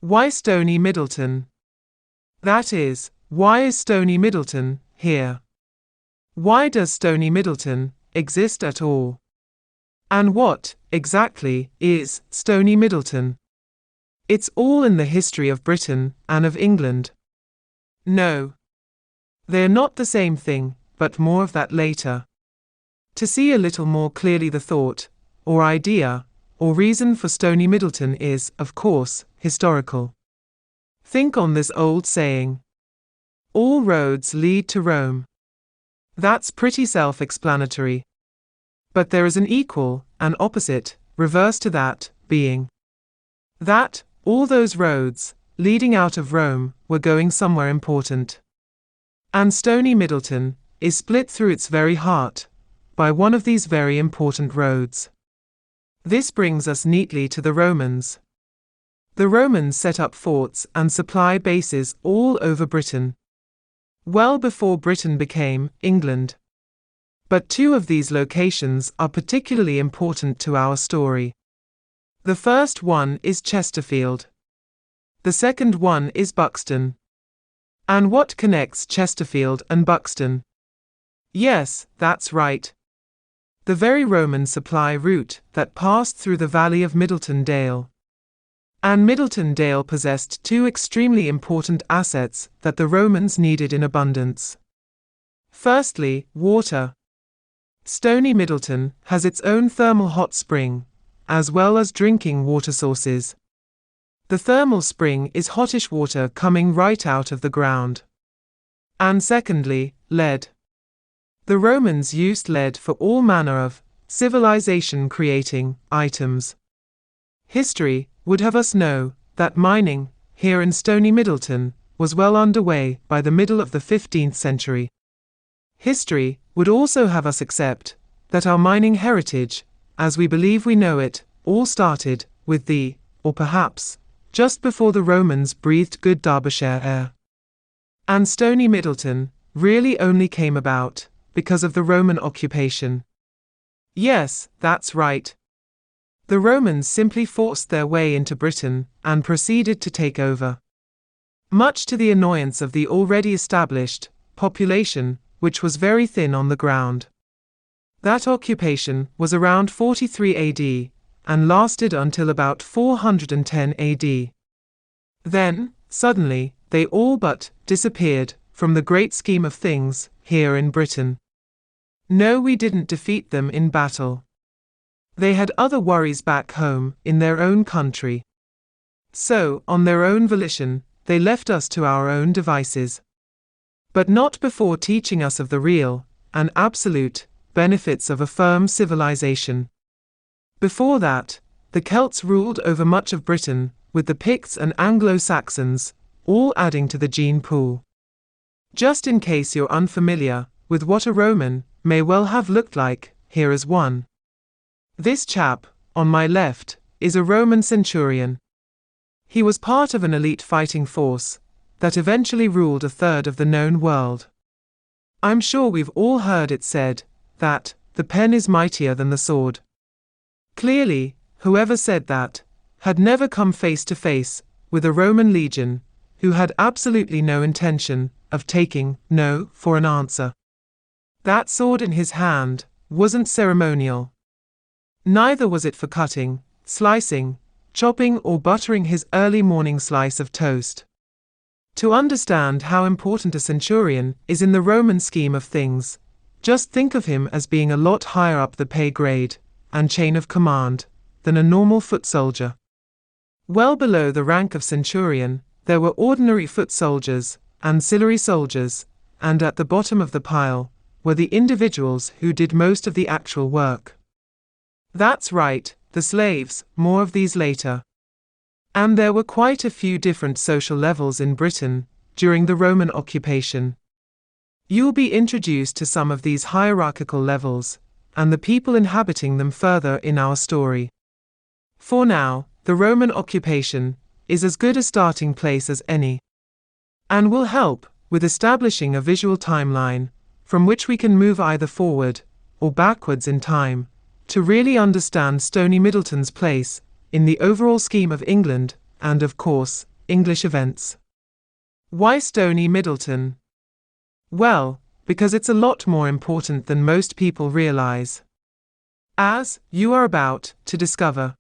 Why Stoney Middleton? That is, why is Stoney Middleton here? Why does Stoney Middleton exist at all? And what, exactly, is Stoney Middleton? It's all in the history of Britain and of England. No. They're not the same thing, but more of that later. To see a little more clearly the thought, or idea, or reason for Stoney Middleton is, of course, historical. Think on this old saying. All roads lead to Rome. That's pretty self-explanatory. But there is an equal, and opposite, reverse to that, being that all those roads, leading out of Rome, were going somewhere important. And Stoney Middleton is split through its very heart by one of these very important roads. This brings us neatly to the Romans. The Romans set up forts and supply bases all over Britain, well before Britain became England. But two of these locations are particularly important to our story. The first one is Chesterfield. The second one is Buxton. And what connects Chesterfield and Buxton? Yes, that's right. The very Roman supply route that passed through the valley of Middleton Dale. And Middleton Dale possessed two extremely important assets that the Romans needed in abundance. Firstly, water. Stoney Middleton has its own thermal hot spring, as well as drinking water sources. The thermal spring is hottish water coming right out of the ground. And secondly, lead. The Romans used lead for all manner of civilization-creating items. History would have us know that mining, here in Stoney Middleton, was well underway by the middle of the 15th century. History would also have us accept that our mining heritage, as we believe we know it, all started with the, or perhaps, just before the Romans breathed good Derbyshire air. And Stoney Middleton really only came about because of the Roman occupation. Yes, that's right. The Romans simply forced their way into Britain and proceeded to take over. Much to the annoyance of the already established population, which was very thin on the ground. That occupation was around 43 AD, and lasted until about 410 AD. Then, suddenly, they all but disappeared from the great scheme of things here in Britain. No, we didn't defeat them in battle. They had other worries back home in their own country. So, on their own volition, they left us to our own devices. But not before teaching us of the real and absolute benefits of a firm civilization. Before that, the Celts ruled over much of Britain, with the Picts and Anglo-Saxons, all adding to the gene pool. Just in case you're unfamiliar with what a Roman may well have looked like, here is one. This chap, on my left, is a Roman centurion. He was part of an elite fighting force that eventually ruled a third of the known world. I'm sure we've all heard it said that the pen is mightier than the sword. Clearly, whoever said that had never come face to face with a Roman legion who had absolutely no intention of taking no for an answer. That sword in his hand wasn't ceremonial. Neither was it for cutting, slicing, chopping or buttering his early morning slice of toast. To understand how important a centurion is in the Roman scheme of things, just think of him as being a lot higher up the pay grade and chain of command than a normal foot soldier. Well below the rank of centurion, there were ordinary foot soldiers, ancillary soldiers, and at the bottom of the pile were the individuals who did most of the actual work. That's right, the slaves, more of these later. And there were quite a few different social levels in Britain during the Roman occupation. You'll be introduced to some of these hierarchical levels, and the people inhabiting them further in our story. For now, the Roman occupation is as good a starting place as any, and will help with establishing a visual timeline from which we can move either forward or backwards in time to really understand Stoney Middleton's place in the overall scheme of England and, of course, English events. Why Stoney Middleton? Well, because it's a lot more important than most people realize. As you are about to discover.